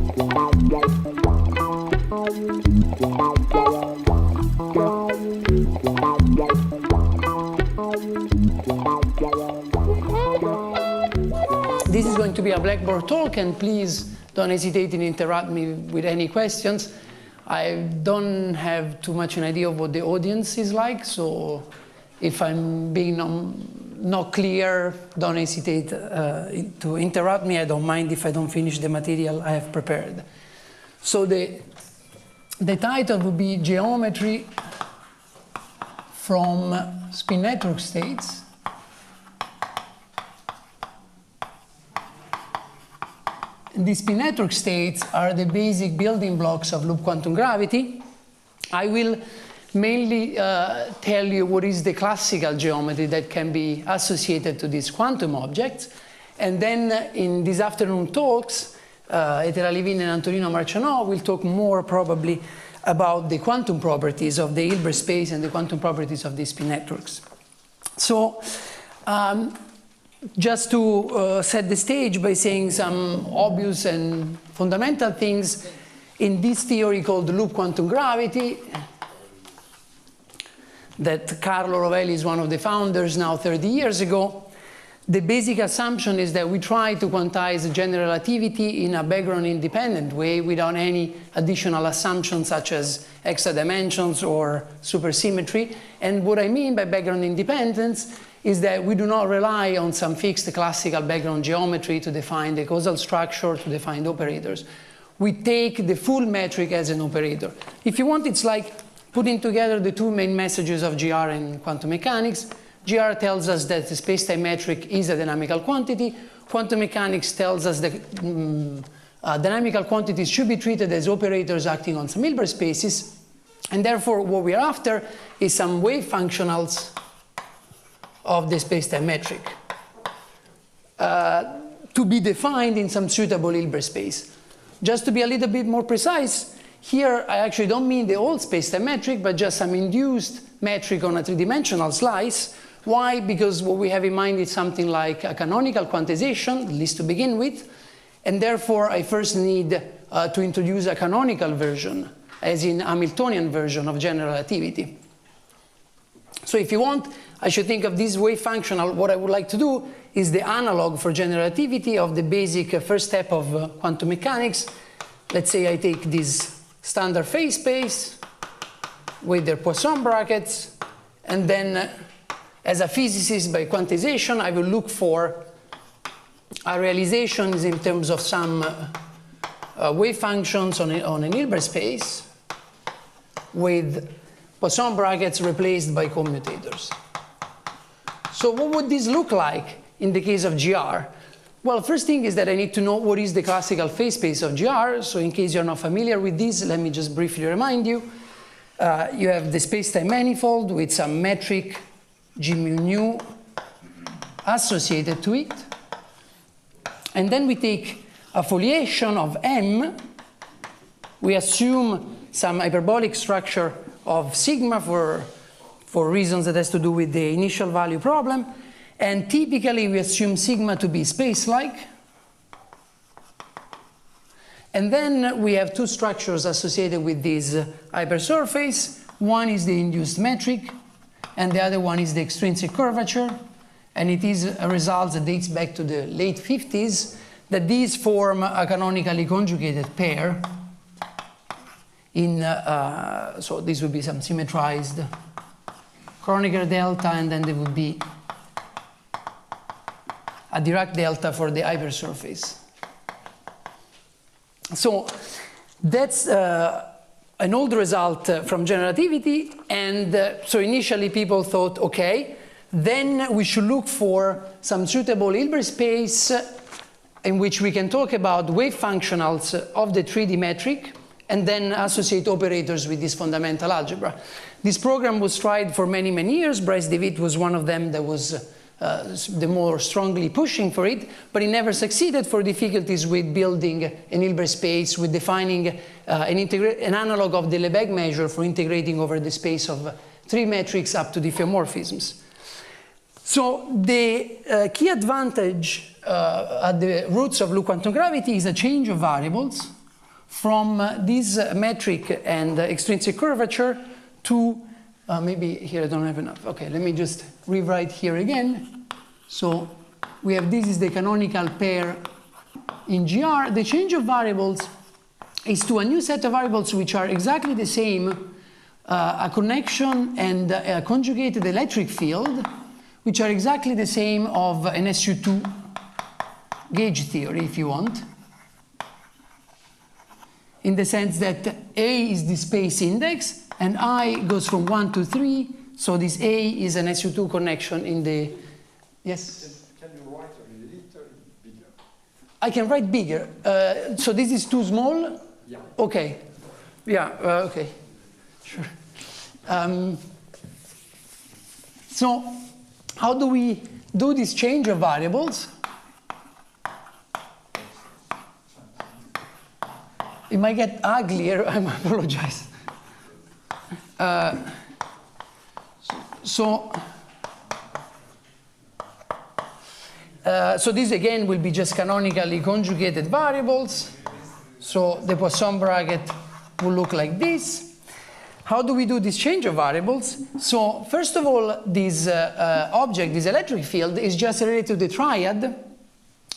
This is going to be a Blackboard talk, and please don't hesitate in interrupt me with any questions. I don't have too much an idea of what the audience is like, so if I'm being not clear, don't hesitate to interrupt me. I don't mind if I don't finish the material I have prepared. So the title would be Geometry from Spin Network States. The spin network states are the basic building blocks of loop quantum gravity. I will mainly tell you what is the classical geometry that can be associated to these quantum objects. And then in this afternoon talks, Etera Levin and Antonino Marciano will talk more probably about the quantum properties of the Hilbert space and the quantum properties of the spin networks. So, just to set the stage by saying some obvious and fundamental things, in this theory called loop quantum gravity, that Carlo Rovelli is one of the founders now 30 years ago, the basic assumption is that we try to quantize general relativity in a background-independent way without any additional assumptions such as extra dimensions or supersymmetry. And what I mean by background independence is that we do not rely on some fixed classical background geometry to define the causal structure, to define the operators. We take the full metric as an operator. If you want, it's like putting together the two main messages of GR and quantum mechanics. GR tells us that the space-time metric is a dynamical quantity. Quantum mechanics tells us that dynamical quantities should be treated as operators acting on some Hilbert spaces. And therefore, what we are after is some wave functionals of the space-time metric to be defined in some suitable Hilbert space. Just to be a little bit more precise, here I actually don't mean the old space-time metric, but just some induced metric on a three-dimensional slice. Why? Because what we have in mind is something like a canonical quantization, at least to begin with, and therefore I first need to introduce a canonical version, as in Hamiltonian version of general relativity. So if you want, I should think of this wave functional. What I would like to do is the analog for general relativity of the basic first step of quantum mechanics. Let's say I take this standard phase space with their Poisson brackets, and then as a physicist by quantization, I will look for a realizations in terms of some wave functions on an Hilbert space with Poisson brackets replaced by commutators. So what would this look like in the case of GR? Well, first thing is that I need to know what is the classical phase space of GR. So in case you're not familiar with this, let me just briefly remind you. You have the space-time manifold with some metric G mu nu associated to it. And then we take a foliation of M. We assume some hyperbolic structure of sigma for reasons that has to do with the initial value problem. And typically we assume sigma to be space-like. And then we have two structures associated with this hypersurface. One is the induced metric, and the other one is the extrinsic curvature. And it is a result that dates back to the late 50s, that these form a canonically conjugated pair. So this would be some symmetrized Kronecker delta, and then there would be a Dirac delta for the hypersurface. So that's an old result from general relativity, and so initially people thought, okay, then we should look for some suitable Hilbert space in which we can talk about wave functionals of the 3D metric and then associate operators with this fundamental algebra. This program was tried for many, many years. Bryce DeWitt was one of them that was the more strongly pushing for it, but it never succeeded for difficulties with building an Hilbert space, with defining an analog of the Lebesgue measure for integrating over the space of 3 metrics up to diffeomorphisms. So the key advantage at the roots of loop quantum gravity is a change of variables. from this metric and extrinsic curvature to, maybe here I don't have enough. Okay, let me just rewrite here again. So we have this is the canonical pair in GR. The change of variables is to a new set of variables which are exactly the same, a connection and a conjugated electric field, which are exactly the same of an SU2 gauge theory, if you want, in the sense that A is the space index and I goes from 1 to 3, so this A is an SU2 connection in the, yes? Can you write a little bigger? I can write bigger. So this is too small? Yeah. Okay. Yeah, okay. Sure. So how do we do this change of variables? It might get uglier, I apologize. So this again will be just canonically conjugated variables. So the Poisson bracket will look like this. How do we do this change of variables? So first of all, this object, this electric field, is just related to the triad.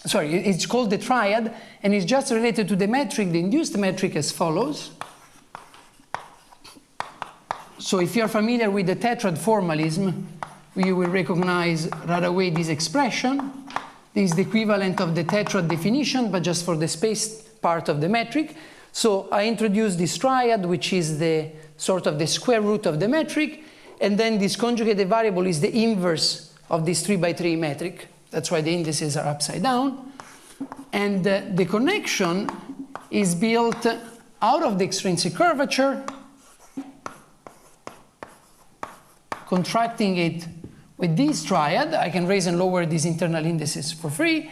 Sorry, it's called the triad, and it's just related to the metric, the induced metric, as follows. So if you're familiar with the tetrad formalism, you will recognize right away this expression. This is the equivalent of the tetrad definition, but just for the space part of the metric. So I introduced this triad, which is the sort of the square root of the metric, and then this conjugated variable is the inverse of this 3 by 3 metric. That's why the indices are upside down. And the connection is built out of the extrinsic curvature, contracting it with this triad. I can raise and lower these internal indices for free.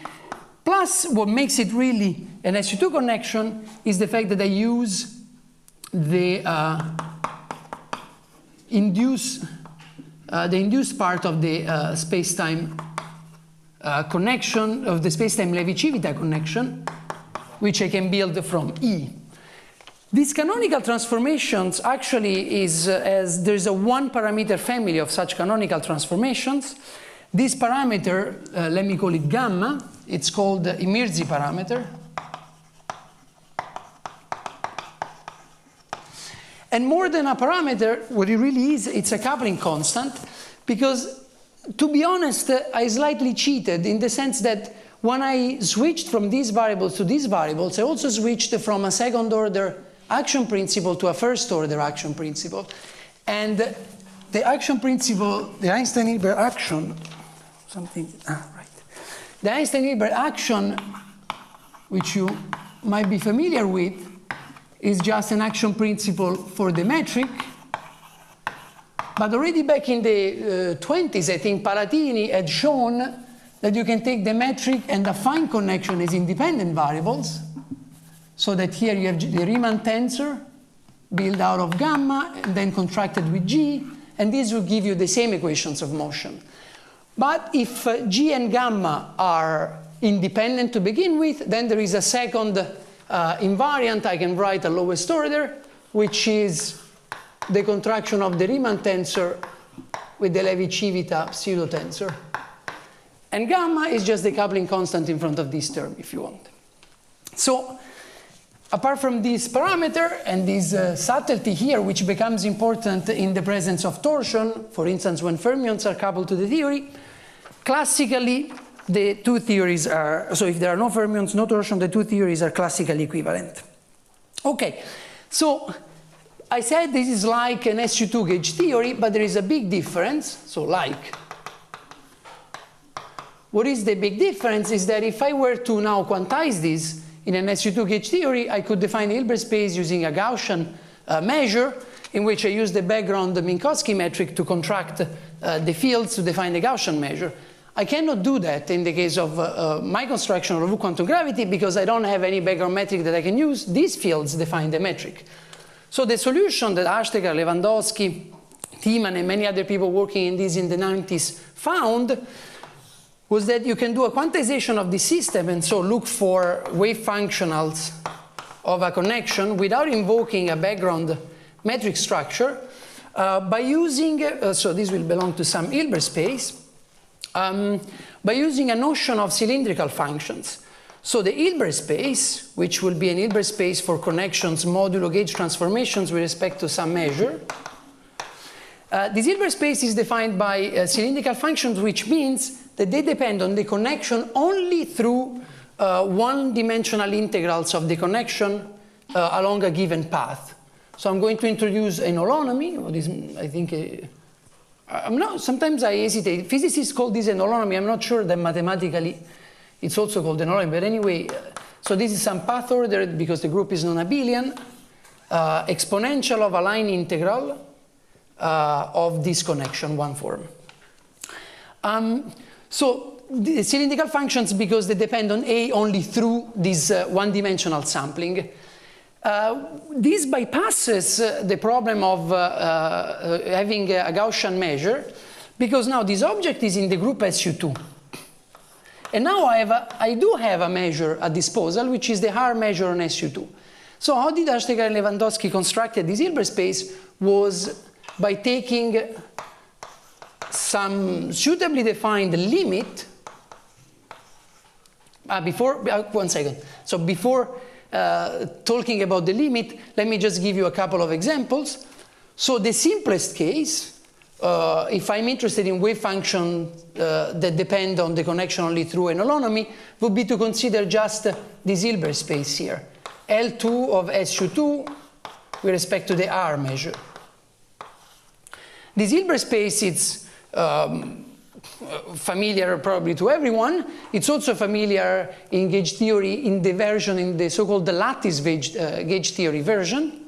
Plus, what makes it really an SU2 connection is the fact that I use the induced part of the space-time connection, of the space-time Levi-Civita connection, which I can build from E. These canonical transformations actually is, as there's a one-parameter family of such canonical transformations. This parameter, let me call it gamma, it's called the Mirzi parameter. And more than a parameter, what it really is, it's a coupling constant, because to be honest, I slightly cheated in the sense that when I switched from these variables to these variables, I also switched from a second order action principle to a first order action principle. And the action principle, the Einstein-Hilbert action, right. The Einstein-Hilbert action, which you might be familiar with, is just an action principle for the metric. But already back in the 20s, I think Palatini had shown that you can take the metric and the fine connection as independent variables, so that here you have the Riemann tensor built out of gamma and then contracted with G, and this will give you the same equations of motion. But if G and gamma are independent to begin with, then there is a second invariant I can write at lowest order, which is the contraction of the Riemann tensor with the Levi-Civita pseudo tensor. And gamma is just the coupling constant in front of this term, if you want. So apart from this parameter and this subtlety here, which becomes important in the presence of torsion, for instance, when fermions are coupled to the theory, classically, the two theories are, so if there are no fermions, no torsion, the two theories are classically equivalent. Okay, so I said this is like an SU2 gauge theory, but there is a big difference, so like. What is the big difference is that if I were to now quantize this in an SU2 gauge theory, I could define the Hilbert space using a Gaussian measure, in which I use the background Minkowski metric to contract the fields to define the Gaussian measure. I cannot do that in the case of my construction of Revue quantum gravity, because I don't have any background metric that I can use. These fields define the metric. So the solution that Ashtekar, Lewandowski, Thiemann, and many other people working in this in the 90s found was that you can do a quantization of the system, and so look for wave functionals of a connection without invoking a background metric structure by using, so this will belong to some Hilbert space, by using a notion of cylindrical functions. So the Hilbert space, which will be an Hilbert space for connections modulo gauge transformations with respect to some measure, this Hilbert space is defined by cylindrical functions, which means that they depend on the connection only through one-dimensional integrals of the connection along a given path. So I'm going to introduce an holonomy. What is, I think, sometimes I hesitate. Physicists call this an holonomy. I'm not sure that mathematically it's also called an holonomy. But anyway, so this is some path order because the group is non-abelian, exponential of a line integral of this connection, one form. So the cylindrical functions, because they depend on A only through this one-dimensional sampling. This bypasses the problem of having a Gaussian measure, because now this object is in the group SU2. And now I do have a measure at disposal, which is the R measure on SU2. So how did Hastings and Lewandowski constructed this Hilbert space was by taking some suitably defined limit. One second. So before talking about the limit, let me just give you a couple of examples. So the simplest case, if I'm interested in wave functions that depend on the connection only through an holonomy, would be to consider just this Hilbert space here, L2 of SU2 with respect to the R measure. This Hilbert space is familiar probably to everyone. It's also familiar in gauge theory in the so-called lattice gauge theory version.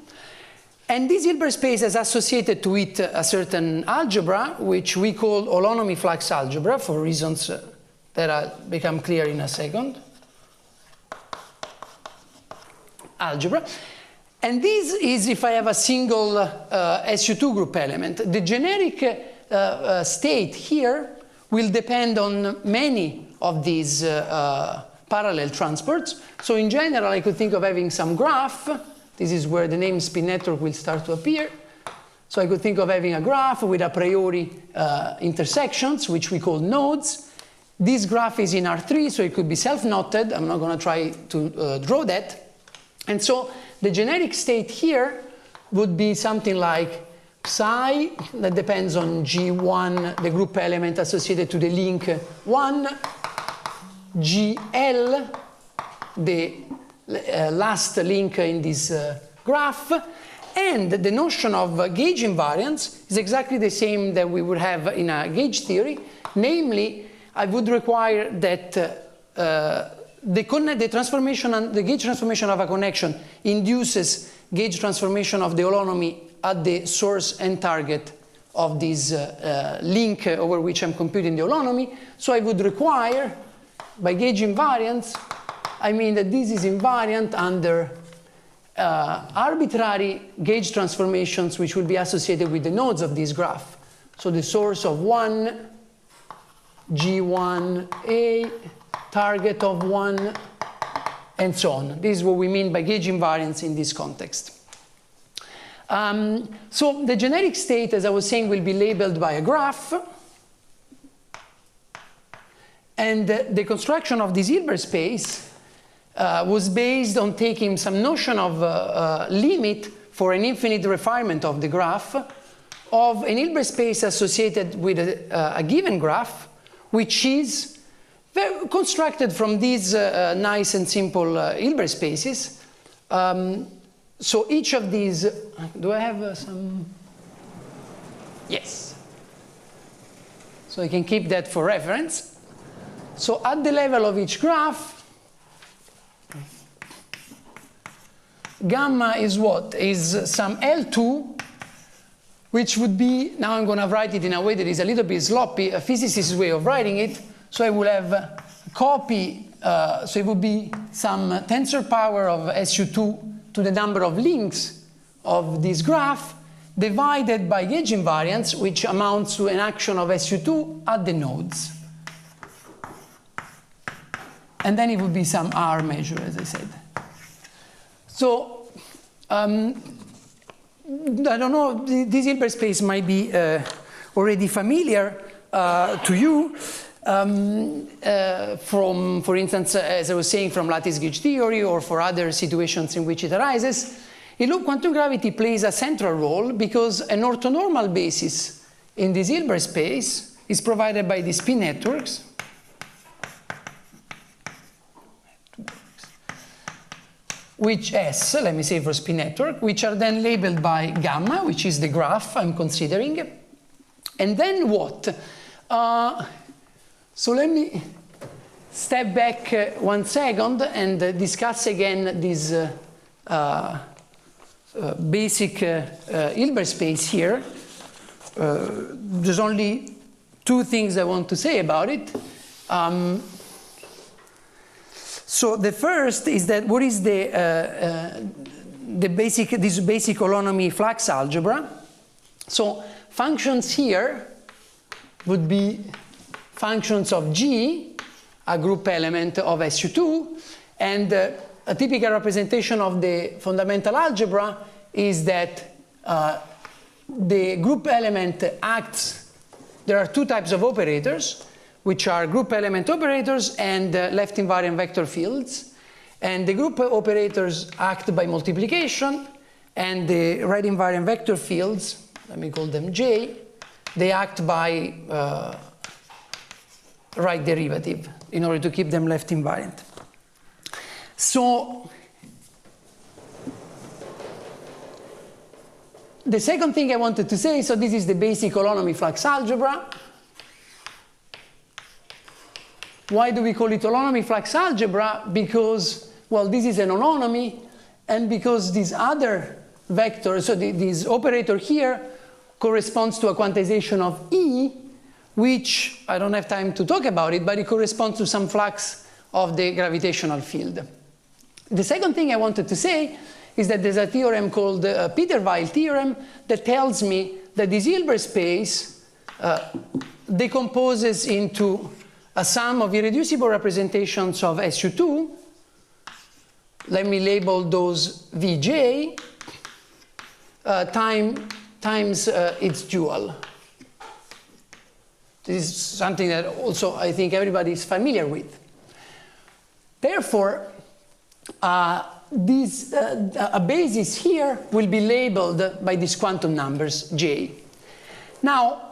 And this Hilbert space has associated to it a certain algebra, which we call holonomy flux algebra for reasons that will become clear in a second. Algebra. And this is if I have a single SU2 group element. The generic state here will depend on many of these parallel transports. So in general, I could think of having some graph. This is where the name spin network will start to appear. So I could think of having a graph with a priori intersections, which we call nodes. This graph is in R3, so it could be self-knotted. I'm not going to try to draw that. And so the generic state here would be something like psi, that depends on G1, the group element associated to the link 1, GL, the last link in this graph, and the notion of gauge invariance is exactly the same that we would have in a gauge theory. Namely, I would require that the gauge transformation of a connection induces gauge transformation of the holonomy at the source and target of this link over which I'm computing the holonomy. So I would require, by gauge invariance, I mean that this is invariant under arbitrary gauge transformations which will be associated with the nodes of this graph. So the source of 1, G1A, target of 1, and so on. This is what we mean by gauge invariance in this context. So the generic state, as I was saying, will be labeled by a graph. And the construction of this Hilbert space was based on taking some notion of limit for an infinite refinement of the graph of an Hilbert space associated with a given graph, which is constructed from these nice and simple Hilbert spaces. So each of these, do I have some? Yes. So I can keep that for reference. So at the level of each graph, gamma is what? Is some L2, which would be, now I'm going to write it in a way that is a little bit sloppy, a physicist's way of writing it. So I will have a copy, so it would be some tensor power of SU2 to the number of links of this graph divided by gauge invariance, which amounts to an action of SU2 at the nodes. And then it would be some R measure, as I said. So, I don't know, this Hilbert space might be already familiar to you from, for instance, as I was saying, from lattice gauge theory or for other situations in which it arises. In loop quantum gravity plays a central role because an orthonormal basis in this Hilbert space is provided by the spin networks. Which S, let me say for spin network, which are then labeled by gamma, which is the graph I'm considering. And then what? So let me step back 1 second and discuss again this basic Hilbert space here. There's only 2 things I want to say about it. So the first is that what is this basic holonomy flux algebra? So functions here would be functions of G, a group element of SU2, and a typical representation of the fundamental algebra is that the group element acts, there are 2 types of operators, which are group element operators and left invariant vector fields. And the group operators act by multiplication, and the right invariant vector fields, let me call them J, they act by right derivative in order to keep them left invariant. So the second thing I wanted to say, so this is the basic holonomy flux algebra. Why do we call it holonomy flux algebra? Because, well, this is an holonomy, and because this other vector, so this operator here corresponds to a quantization of E, which I don't have time to talk about it, but it corresponds to some flux of the gravitational field. The second thing I wanted to say is that there's a theorem called the Peter-Weil theorem that tells me that this Hilbert space decomposes into a sum of irreducible representations of SU2. Let me label those Vj times its dual. This is something that also I think everybody is familiar with. Therefore, a basis here will be labeled by these quantum numbers J. Now,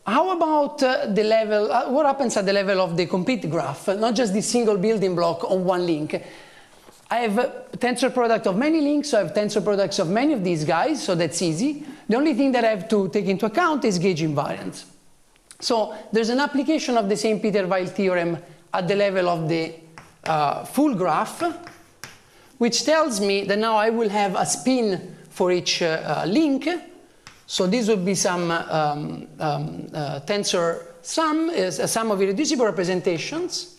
how about the level, what happens at the level of the complete graph, not just this single building block on one link? I have a tensor product of many links, so I have tensor products of many of these guys, so that's easy. The only thing that I have to take into account is gauge invariance. So there's an application of the same Peter-Weil theorem at the level of the full graph, which tells me that now I will have a spin for each link. So this would be some tensor sum, is a sum of irreducible representations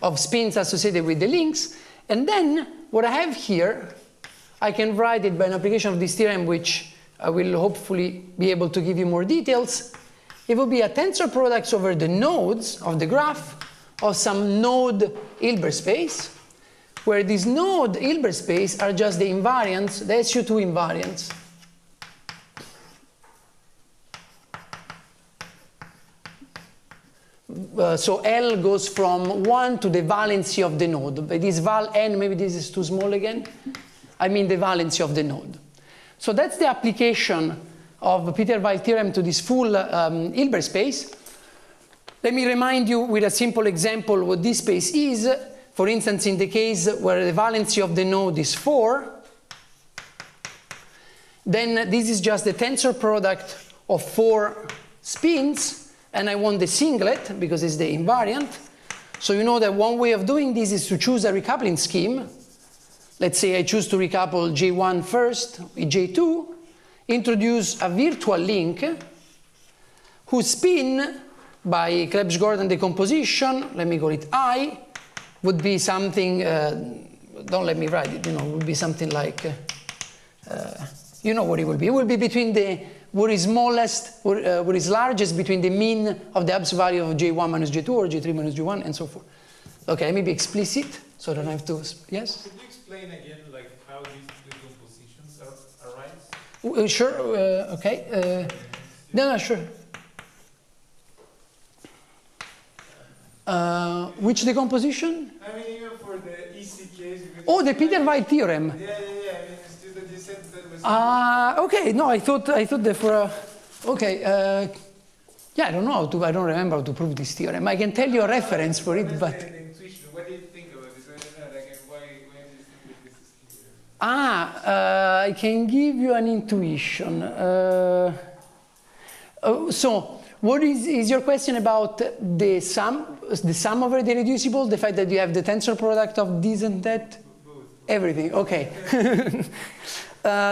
of spins associated with the links. And then what I have here, I can write it by an application of this theorem, which I will hopefully be able to give you more details. It will be a tensor product over the nodes of the graph of some node Hilbert space, where these node Hilbert space are just the invariants, the SU2 invariants. So L goes from 1 to the valency of the node. But this val n, maybe this is too small again. I mean the valency of the node. So that's the application of Peter-Weil theorem to this full Hilbert space. Let me remind you with a simple example what this space is. For instance, in the case where the valency of the node is 4, then this is just the tensor product of 4 spins, and I want the singlet because it's the invariant. So you know that one way of doing this is to choose a recoupling scheme. Let's say I choose to recouple J1 first with J2, introduce a virtual link whose spin by Krebs-Gordon decomposition, let me call it I, would be something, don't let me write it, would be something like, you know what it will be. It will be between what is smallest, what is largest between the mean of the absolute value of J1 minus J2 or J3 minus J1 and so forth. Okay, let me be explicit, so I don't have to, yes? Could you explain again, like, how these decompositions arise? Sure, okay. No, sure. Which decomposition? I mean, even for the easy case. Oh, the Peter-Weyl theorem. Yeah. I mean, it's just that you said that was. Okay. No, I thought that for. Okay. Yeah, I don't know I don't remember how to prove this theorem. I can tell you a reference for it, but. The intuition. What do you think about this? Why do you think that this is clear? I can give you an intuition. So, what is your question about the sum over the irreducible, the fact that you have the tensor product of this and that? Both. Everything, okay.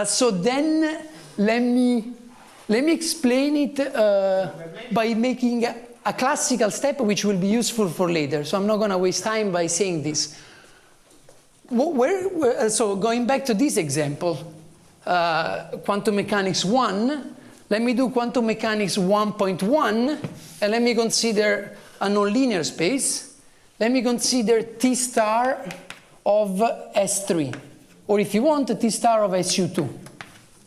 So then let me explain it by making a classical step which will be useful for later. So I'm not going to waste time by saying this. So going back to this example, quantum mechanics 1, let me do quantum mechanics 1.1, and let me consider a nonlinear space. Let me consider T star of S3, or if you want, T star of SU2.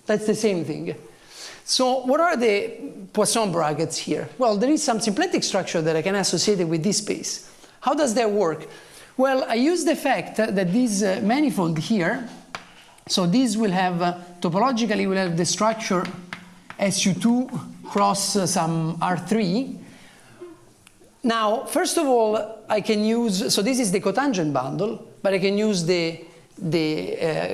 That's the same thing. So what are the Poisson brackets here? Well, there is some symplectic structure that I can associate with this space. How does that work? Well, I use the fact that this manifold here, so this will have, topologically, will have the structure SU2 cross some R3. Now, first of all, I can use, so this is the cotangent bundle, but I can use the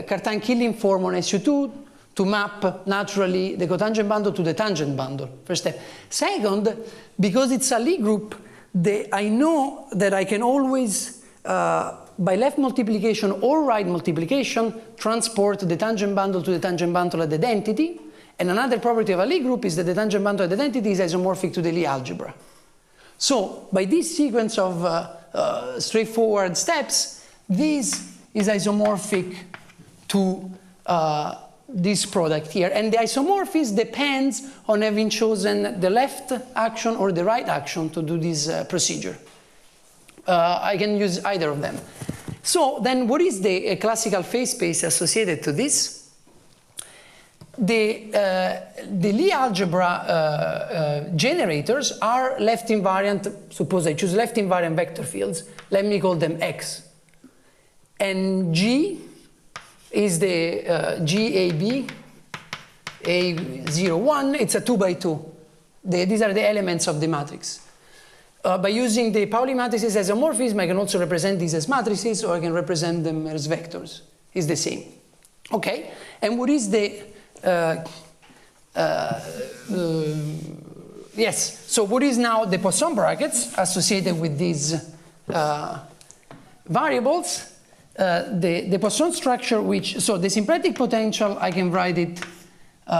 Cartan-Killing form on SU2 to map naturally the cotangent bundle to the tangent bundle, first step. Second, because it's a Lie group, I know that I can always, by left multiplication or right multiplication, transport the tangent bundle to the tangent bundle at the identity. And another property of a Lie group is that the tangent bundle at the identity is isomorphic to the Lie algebra. So, by this sequence of straightforward steps, this is isomorphic to this product here. And the isomorphism depends on having chosen the left action or the right action to do this procedure. I can use either of them. So, then what is the classical phase space associated to this? The Lie algebra generators are left invariant. Suppose I choose left invariant vector fields. Let me call them X. And G is the GAB, A01. It's a 2 by 2. These are the elements of the matrix. By using the Pauli matrices as isomorphism, I can also represent these as matrices, or I can represent them as vectors. It's the same. Okay. And what is the yes, so what is now the Poisson brackets associated with these variables? The Poisson structure, so the symplectic potential, I can write it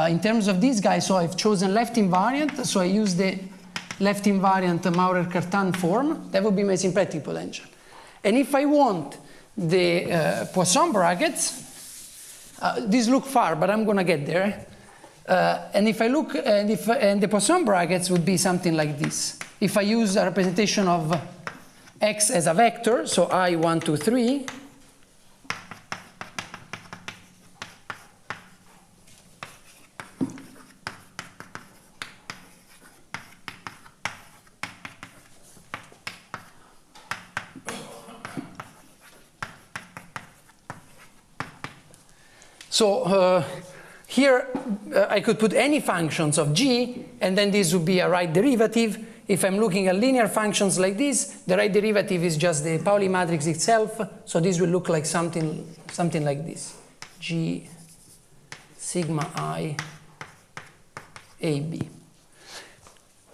in terms of this guy. So I've chosen left invariant, so I use the left invariant Maurer-Cartan form. That would be my symplectic potential. And if I want the Poisson brackets, these look far, but I'm going to get there. And if I look, and the Poisson brackets would be something like this. If I use a representation of X as a vector, so I, 1, 2, 3, so here I could put any functions of g, and then this would be a right derivative. If I'm looking at linear functions like this, the right derivative is just the Pauli matrix itself. So this will look like something like this: g sigma I a b.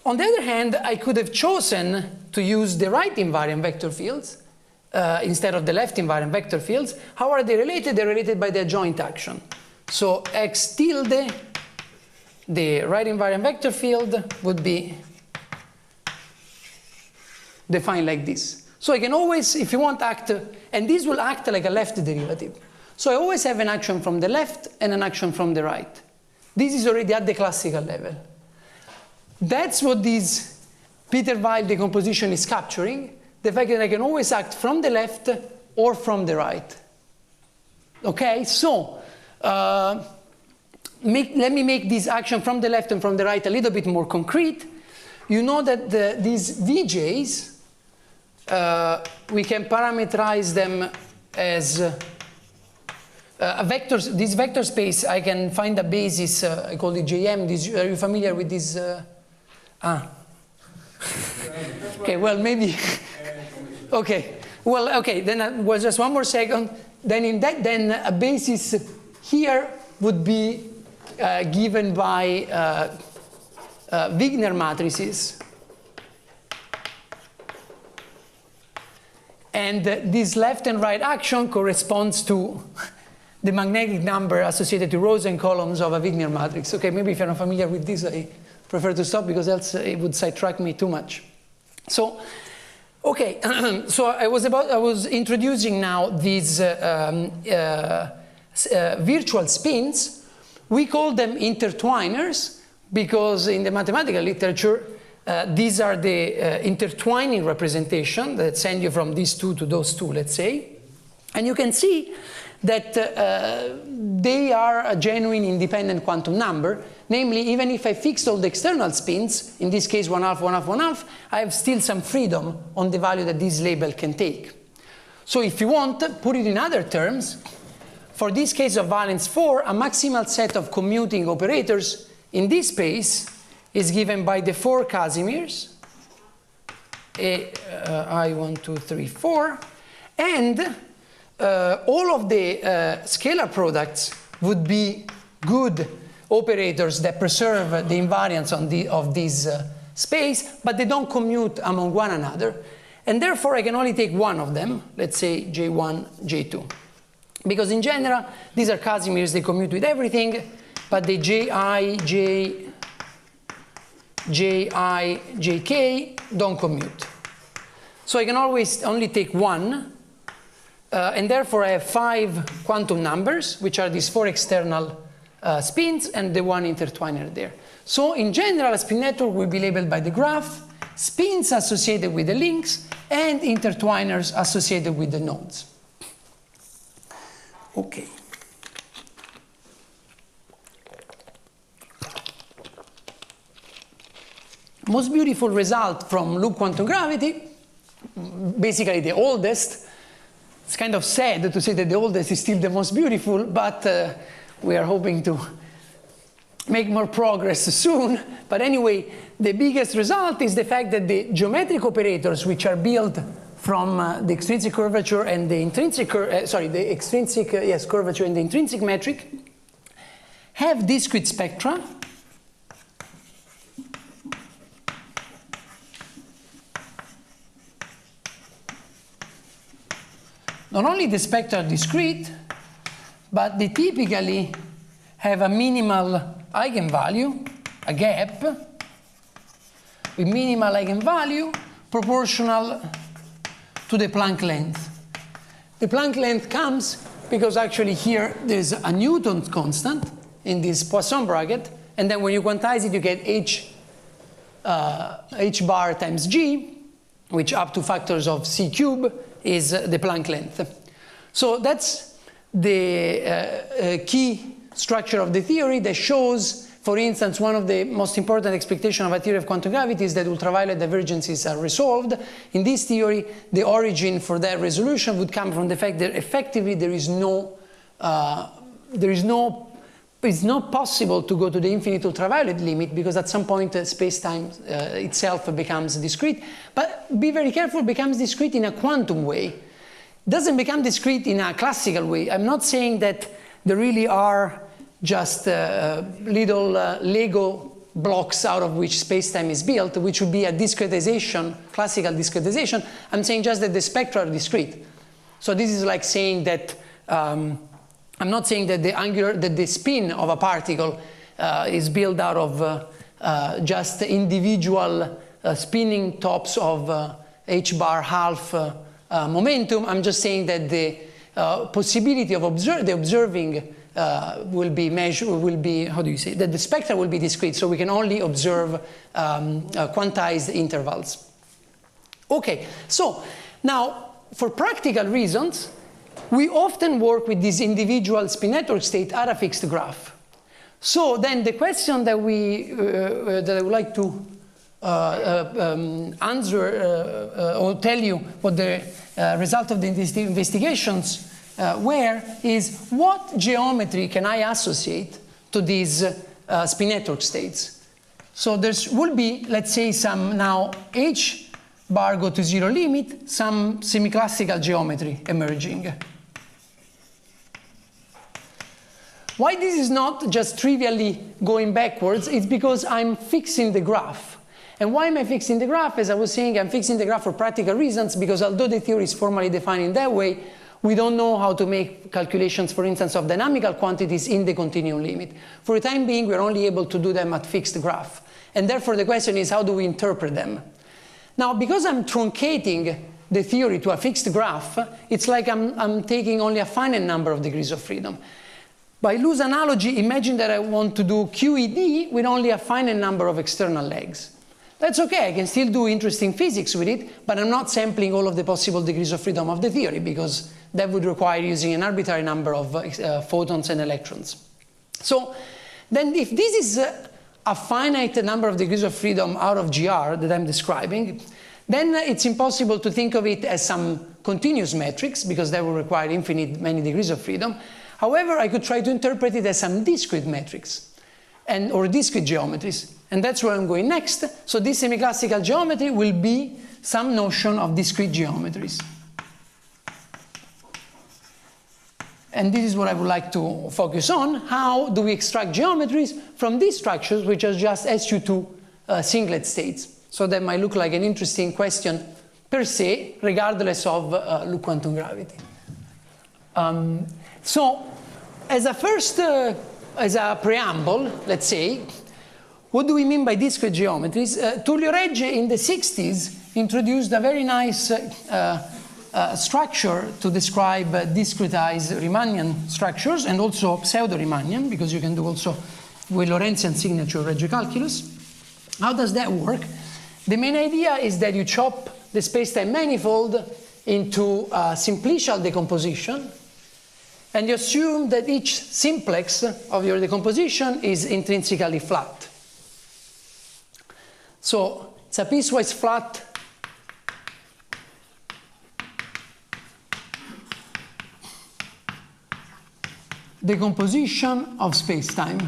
On the other hand, I could have chosen to use the right invariant vector fields instead of the left invariant vector fields. How are they related? They're related by their joint action. So x tilde, the right invariant vector field, would be defined like this. So I can always, if you want, act, and this will act like a left derivative. So I always have an action from the left and an action from the right. This is already at the classical level. That's what this Peter-Weyl decomposition is capturing. the fact that I can always act from the left or from the right. Okay, so let me make this action from the left and from the right a little bit more concrete. You know that these VJs, we can parameterize them as vectors. This vector space, I can find a basis, I call it JM. Are you familiar with this? Okay, well, maybe. Okay, well, okay, then well, just one more second. Then in that, then a basis here would be given by Wigner matrices. And this left and right action corresponds to the magnetic number associated to rows and columns of a Wigner matrix. Okay, maybe if you're not familiar with this, I prefer to stop because else it would sidetrack me too much. So, okay, so I was introducing now these virtual spins. We call them intertwiners because in the mathematical literature, these are the intertwining representation that send you from these two to those two, let's say. And you can see that they are a genuine independent quantum number. Namely, even if I fixed all the external spins, in this case 1/2, 1/2, 1/2, I have still some freedom on the value that this label can take. So if you want, put it in other terms, for this case of valence 4, a maximal set of commuting operators in this space is given by the 4 Casimirs, I 1, 2, 3, 4, and all of the scalar products would be good operators that preserve the invariance of this space, but they don't commute among one another. And therefore, I can only take one of them, let's say J1, J2. Because in general, these are Casimirs, they commute with everything, but the Ji, Jk don't commute. So I can always only take one, and therefore I have 5 quantum numbers, which are these 4 external spins and the 1 intertwiner there. So in general, a spin network will be labeled by the graph, spins associated with the links, and intertwiners associated with the nodes. Okay. Most beautiful result from loop quantum gravity, basically the oldest. It's kind of sad to say that the oldest is still the most beautiful, but we are hoping to make more progress soon. But anyway, the biggest result is the fact that the geometric operators, which are built from the extrinsic curvature and the intrinsic, curvature and the intrinsic metric, have discrete spectra. Not only the spectra are discrete, but they typically have a minimal eigenvalue, a gap, with minimal eigenvalue proportional to the Planck length. The Planck length comes because actually here there's a Newton constant in this Poisson bracket, and then when you quantize it, you get h bar times g, which up to factors of c cube is the Planck length. So that's the key structure of the theory that shows, for instance, one of the most important expectations of a theory of quantum gravity is that ultraviolet divergences are resolved. In this theory, the origin for that resolution would come from the fact that effectively it's not possible to go to the infinite ultraviolet limit because at some point space-time itself becomes discrete. But be very careful, it becomes discrete in a quantum way. It doesn't become discrete in a classical way. I'm not saying that there really are just little Lego blocks out of which space-time is built, which would be a discretization, classical discretization. I'm saying just that the spectra are discrete. So this is like saying that I'm not saying that the spin of a particle is built out of just individual spinning tops of h bar half momentum. I'm just saying that the possibility of observing will be how do you say, that the spectra will be discrete, so we can only observe quantized intervals. Okay, so now for practical reasons, we often work with this individual spin network state at a fixed graph. So then the question that that I would like to answer or tell you what the result of the investigations were is what geometry can I associate to these spin network states. So there will be, let's say, some now h bar go to zero limit, some semi-classical geometry emerging. Why this is not just trivially going backwards, it's because I'm fixing the graph. And why am I fixing the graph? As I was saying, I'm fixing the graph for practical reasons, because although the theory is formally defined in that way, we don't know how to make calculations, for instance, of dynamical quantities in the continuum limit. For the time being, we're only able to do them at fixed graph. And therefore, the question is, how do we interpret them? Now, because I'm truncating the theory to a fixed graph, it's like I'm taking only a finite number of degrees of freedom. By loose analogy, imagine that I want to do QED with only a finite number of external legs. That's okay, I can still do interesting physics with it, but I'm not sampling all of the possible degrees of freedom of the theory, because that would require using an arbitrary number of photons and electrons. So then if this is a finite number of degrees of freedom out of GR that I'm describing, then it's impossible to think of it as some continuous matrix, because that would require infinite many degrees of freedom. However, I could try to interpret it as some discrete matrix or discrete geometries. And that's where I'm going next. So this semi-classical geometry will be some notion of discrete geometries. And this is what I would like to focus on. How do we extract geometries from these structures, which are just SU2 singlet states? So that might look like an interesting question per se, regardless of loop quantum gravity. So, as a first, as a preamble, let's say, what do we mean by discrete geometries? Tullio Regge in the 60s introduced a very nice structure to describe discretized Riemannian structures, and also pseudo-Riemannian, because you can do also with Lorentzian signature Regge calculus. How does that work? The main idea is that you chop the spacetime manifold into simplicial decomposition, and you assume that each simplex of your decomposition is intrinsically flat. So it's a piecewise flat decomposition of spacetime.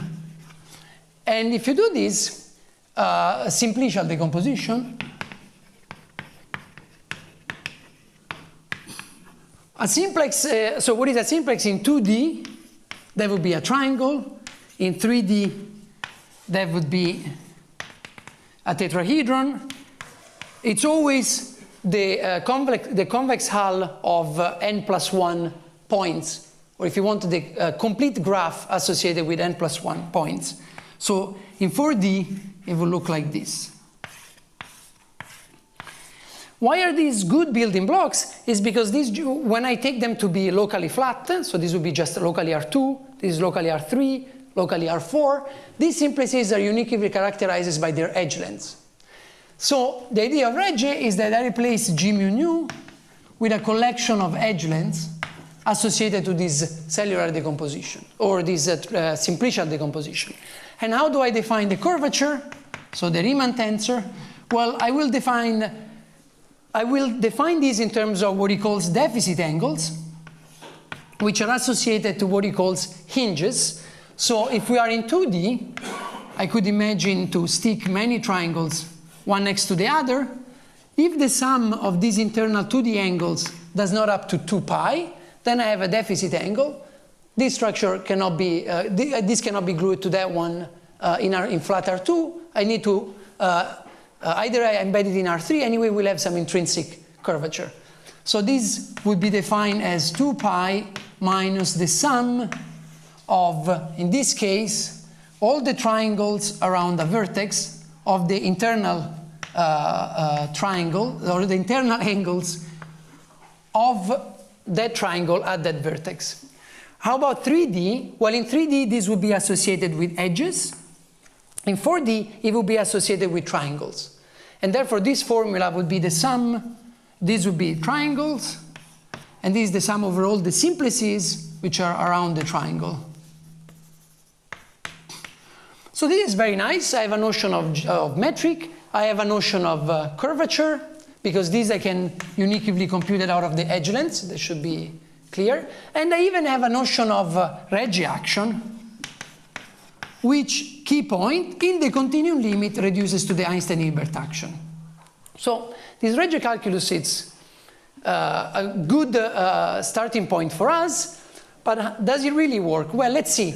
And if you do this simplicial decomposition, a simplex, so what is a simplex in 2D? That would be a triangle. In 3D, that would be a tetrahedron. It's always the convex hull of n+1 points, or if you want the complete graph associated with n+1 points. So in 4D, it will look like this. Why are these good building blocks? Is because these, when I take them to be locally flat, so this would be just locally R2, this is locally R3, locally R4, these simplices are uniquely characterized by their edge lengths. So the idea of Regge is that I replace G mu nu with a collection of edge lengths associated to this cellular decomposition, or this simplicial decomposition. And how do I define the curvature? So the Riemann tensor, well, I will define these in terms of what he calls deficit angles, which are associated to what he calls hinges. So if we are in 2D, I could imagine to stick many triangles one next to the other. If the sum of these internal 2D angles does not up to 2 pi, then I have a deficit angle. This structure cannot be, this cannot be glued to that one in flat R2. I need to either I embed it in R3, anyway we'll have some intrinsic curvature. So this would be defined as 2 pi minus the sum of, in this case, all the triangles around a vertex of the internal triangle, or the internal angles of that triangle at that vertex. How about 3D? Well, in 3D, this would be associated with edges. In 4D, it would be associated with triangles. And therefore, this formula would be the sum. These would be triangles. And this is the sum over all the simplices which are around the triangle. So this is very nice. I have a notion of metric. I have a notion of curvature, because these I can uniquely compute it out of the edge lengths. That should be clear. And I even have a notion of Regge action, which key point in the continuum limit reduces to the Einstein-Hilbert action. So this Regge calculus is a good starting point for us, but does it really work? Well, let's see.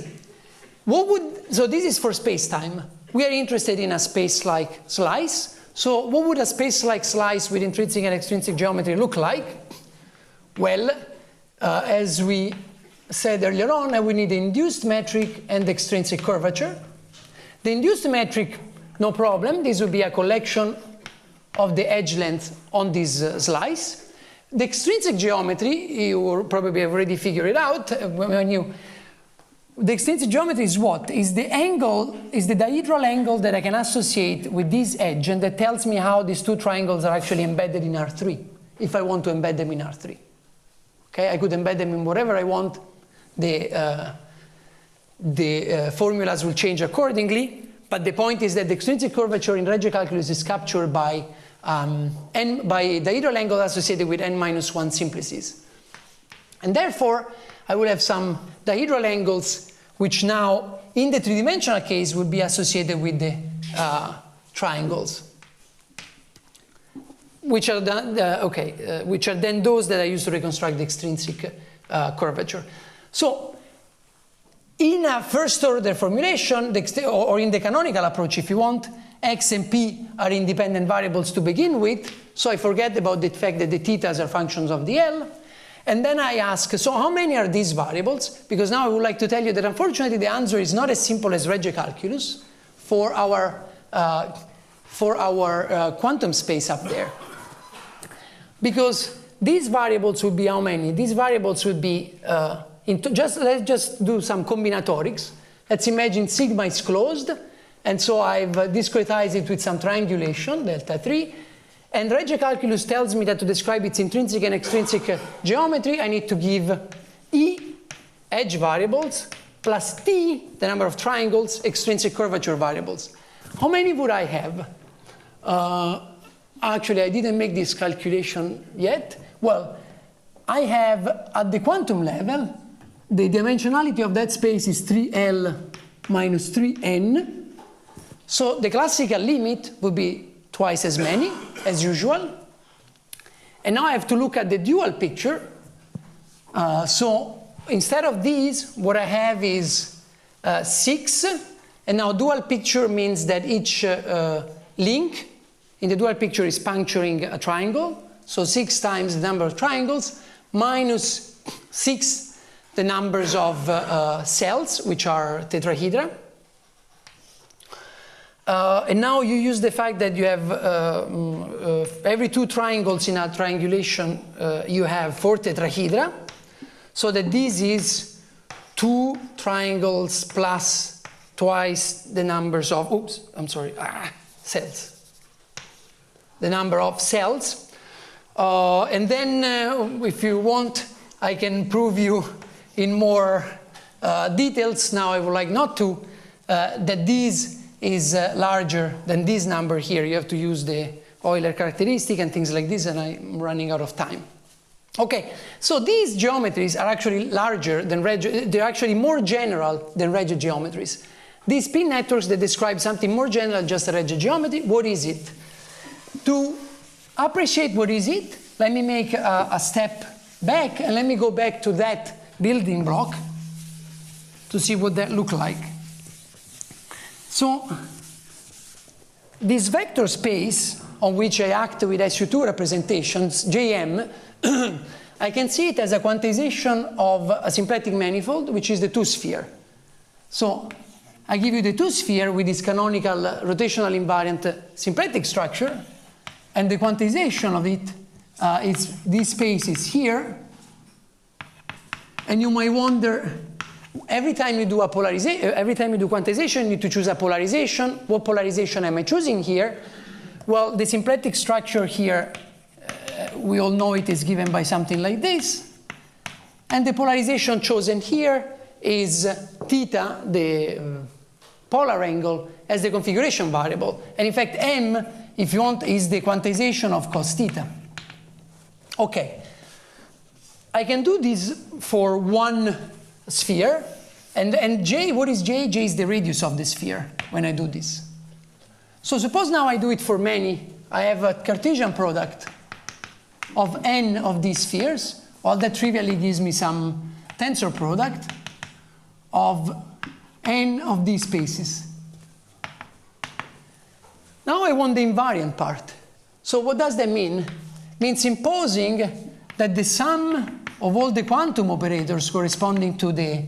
So this is for space-time. We are interested in a space-like slice. So what would a space-like slice with intrinsic and extrinsic geometry look like? Well, as we said earlier on, we need the induced metric and the extrinsic curvature. The induced metric, no problem. This would be a collection of the edge length on this slice. The extrinsic geometry, you probably have already figured it out. The extrinsic geometry is what? Is the angle, is the dihedral angle that I can associate with this edge, and that tells me how these two triangles are actually embedded in R3, if I want to embed them in R3. Okay, I could embed them in whatever I want. The formulas will change accordingly, but the point is that the extrinsic curvature in Regge calculus is captured by dihedral angle associated with n-1 simplices. And therefore, I will have some dihedral angles which now, in the three-dimensional case, would be associated with the triangles, which are then those that I use to reconstruct the extrinsic curvature. So, in a first-order formulation, or in the canonical approach, if you want, x and p are independent variables to begin with, so I forget about the fact that the thetas are functions of the L. And then I ask, so how many are these variables? Because now I would like to tell you that unfortunately the answer is not as simple as Regge calculus for our quantum space up there. Because these variables would be how many? These variables would be, let's just do some combinatorics. Let's imagine sigma is closed, and so I've discretized it with some triangulation, delta 3. And Regge calculus tells me that to describe its intrinsic and extrinsic geometry, I need to give E, edge variables, plus T, the number of triangles, extrinsic curvature variables. How many would I have? Actually, I didn't make this calculation yet. Well, I have, at the quantum level, the dimensionality of that space is 3L minus 3N. So the classical limit would be twice as many, as usual. And now I have to look at the dual picture. So instead of these, what I have is 6. And now dual picture means that each link in the dual picture is puncturing a triangle. So 6 times the number of triangles, minus 6 the numbers of cells, which are tetrahedra. And now you use the fact that you have every 2 triangles in a triangulation, you have 4 tetrahedra, so that this is 2 triangles plus twice the numbers of, cells. The number of cells. And then, if you want, I can prove you in more details. Now I would like not to, that these is larger than this number here. You have to use the Euler characteristic and things like this, and I'm running out of time. Okay, so these geometries are actually larger than Regge, they're actually more general than Regge geometries. These spin networks that describe something more general than just a Regge geometry, what is it? To appreciate what is it, let me make a step back, and let me go back to that building block to see what that looks like. So, this vector space on which I act with SU2 representations, Jm, I can see it as a quantization of a symplectic manifold, which is the 2-sphere. So, I give you the 2-sphere with this canonical rotational invariant symplectic structure, and the quantization of it is this space is here, and you might wonder, every time you do a polarization, every time you do quantization, you need to choose a polarization. What polarization am I choosing here? Well, the symplectic structure here, we all know it is given by something like this. And the polarization chosen here is theta, the polar angle, as the configuration variable. And in fact, m, if you want, is the quantization of cos theta. Okay. I can do this for one sphere. And J, what is J? J is the radius of the sphere when I do this. So suppose now I do it for many. I have a Cartesian product of n of these spheres. Well, that trivially gives me some tensor product of n of these spaces. Now I want the invariant part. So what does that mean? It means imposing that the sum of all the quantum operators corresponding to the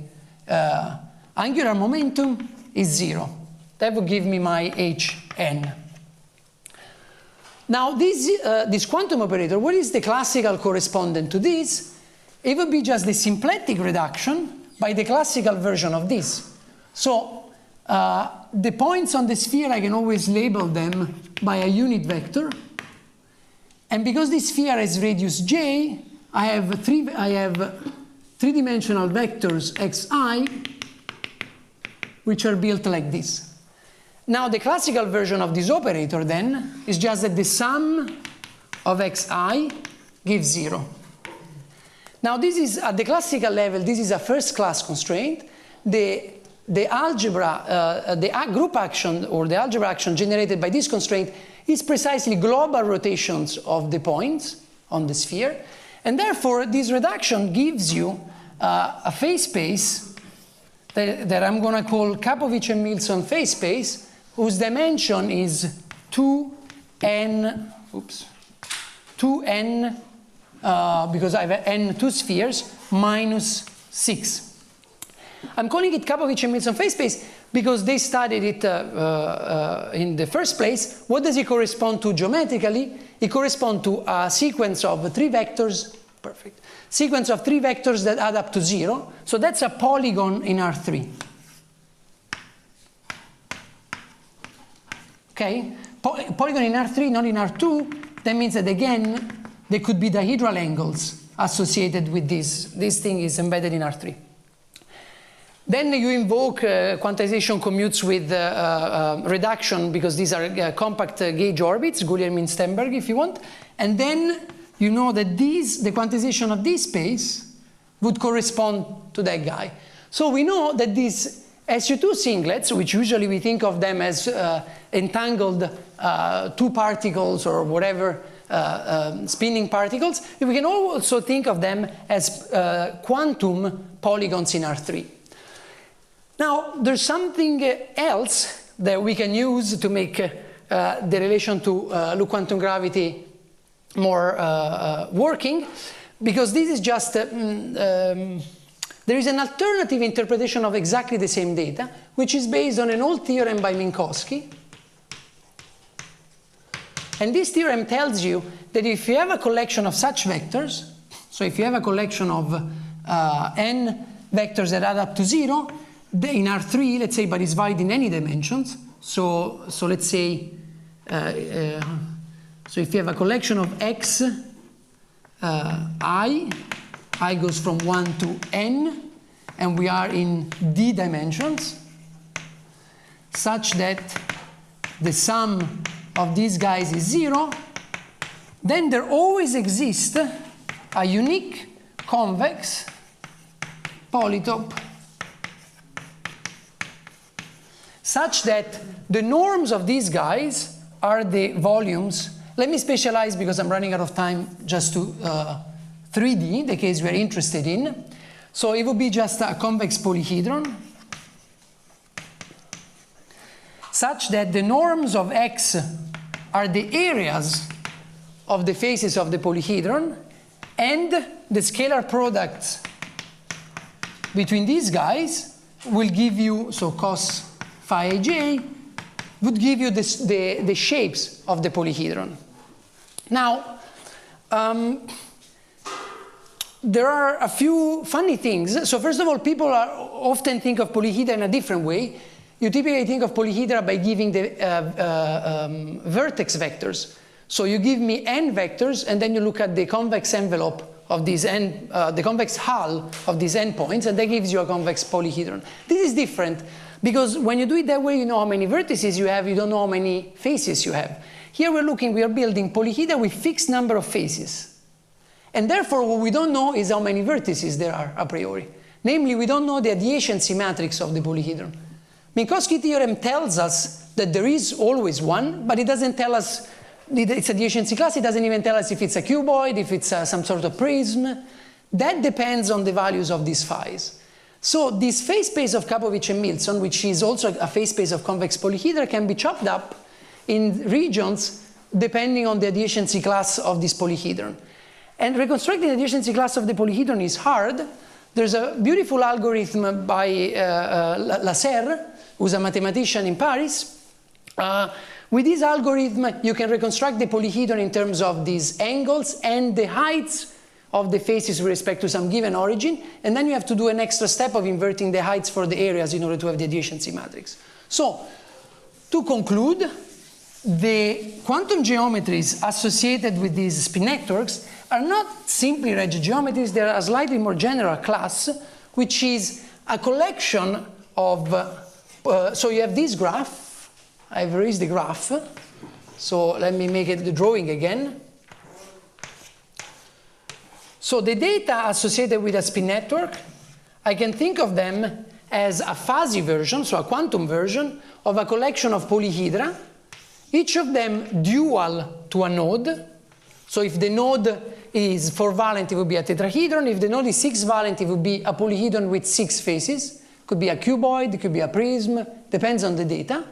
angular momentum is 0. That would give me my Hn. Now this quantum operator, what is the classical correspondent to this? It would be just the symplectic reduction by the classical version of this. So the points on the sphere, I can always label them by a unit vector. And because this sphere has radius j, I have three-dimensional vectors xi, which are built like this. Now the classical version of this operator then is just that the sum of xi gives 0. Now this is, at the classical level, this is a first-class constraint. The algebra, the group action or the algebra action generated by this constraint is precisely global rotations of the points on the sphere. And therefore, this reduction gives you a phase space that I'm going to call Kapovich and Milson phase space, whose dimension is 2n, because I have n two spheres, minus 6. I'm calling it Kapovich and Milson phase space because they studied it in the first place. What does it correspond to geometrically? It corresponds to a sequence of 3 vectors, perfect, sequence of 3 vectors that add up to 0. So that's a polygon in R3. Okay? Polygon in R3, not in R2. That means that, again, there could be dihedral angles associated with this. This thing is embedded in R3. Then you invoke quantization commutes with reduction, because these are compact gauge orbits, Guglielmin-Sternberg if you want. And then you know that the quantization of this space would correspond to that guy. So we know that these SU2 singlets, which usually we think of them as entangled 2 particles or whatever, spinning particles, we can also think of them as quantum polygons in R3. Now, there's something else that we can use to make the relation to loop quantum gravity more working, because this is just, there is an alternative interpretation of exactly the same data, which is based on an old theorem by Minkowski. And this theorem tells you that if you have a collection of such vectors, so if you have a collection of n vectors that add up to 0, in R3, let's say, but it's valid in any dimensions. So let's say, so if you have a collection of x, I goes from 1 to n, and we are in d dimensions, such that the sum of these guys is 0, then there always exists a unique convex polytope such that the norms of these guys are the volumes. Let me specialize, because I'm running out of time, just to 3D, the case we're interested in. So it would be just a convex polyhedron, such that the norms of X are the areas of the faces of the polyhedron, and the scalar products between these guys will give you, so cos phi j would give you the shapes of the polyhedron. Now, there are a few funny things. So first of all, people often think of polyhedra in a different way. you typically think of polyhedra by giving the vertex vectors. So you give me n vectors, and then you look at the convex envelope of these n, the convex hull of these n points, and that gives you a convex polyhedron. This is different, because when you do it that way, you know how many vertices you have, you don't know how many faces you have. Here we are building polyhedra with fixed number of faces. And therefore, what we don't know is how many vertices there are a priori. Namely, we don't know the adjacency matrix of the polyhedron. Minkowski theorem tells us that there is always one, but it doesn't tell us its adjacency class. It doesn't even tell us if it's a cuboid, if it's some sort of prism. That depends on the values of these phis. So this phase space of Kapovich and Milson, which is also a phase space of convex polyhedra, can be chopped up in regions depending on the adjacency class of this polyhedron. And reconstructing the adjacency class of the polyhedron is hard. There's a beautiful algorithm by Lasserre, who's a mathematician in Paris. With this algorithm, you can reconstruct the polyhedron in terms of these angles and the heights of the faces with respect to some given origin, and then you have to do an extra step of inverting the heights for the areas in order to have the adjacency matrix. So, to conclude, the quantum geometries associated with these spin networks are not simply Regge geometries, they are a slightly more general class, which is a collection of, so you have this graph. I've erased the graph, so let me make it the drawing again. So the data associated with a spin network, I can think of them as a fuzzy version, so a quantum version, of a collection of polyhedra, each of them dual to a node. So if the node is 4-valent, it would be a tetrahedron. If the node is 6-valent, it would be a polyhedron with 6 faces. It could be a cuboid, it could be a prism, depends on the data.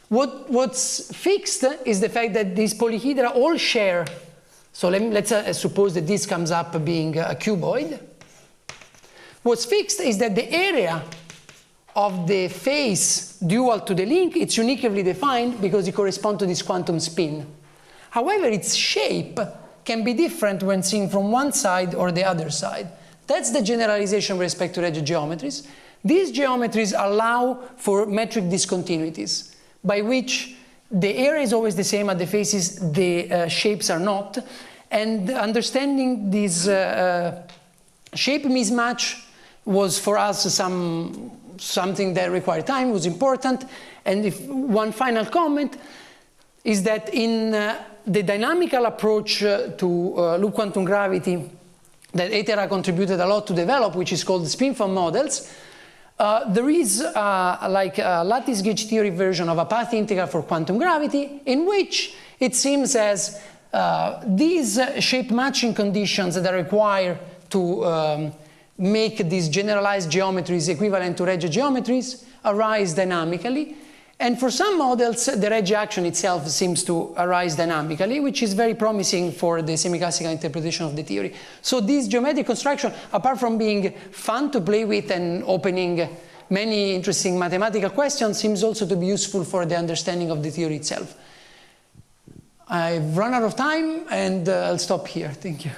What's fixed is the fact that these polyhedra all share. So let's suppose that this comes up being a cuboid. What's fixed is that the area of the face dual to the link, it's uniquely defined because it corresponds to this quantum spin. However, its shape can be different when seen from one side or the other side. That's the generalization with respect to Regge geometries. These geometries allow for metric discontinuities, by which the area is always the same at the faces, the shapes are not. And understanding this shape mismatch was for us something that required time, was important. And one final comment is that in the dynamical approach to loop quantum gravity that Etera contributed a lot to develop, which is called the spin-foam models, there is like a lattice gauge theory version of a path integral for quantum gravity, in which it seems as these shape matching conditions that are required to make these generalized geometries equivalent to Regge geometries arise dynamically. And for some models, the Regge action itself seems to arise dynamically, which is very promising for the semi-classical interpretation of the theory. So this geometric construction, apart from being fun to play with and opening many interesting mathematical questions, seems also to be useful for the understanding of the theory itself. I've run out of time, and I'll stop here. Thank you.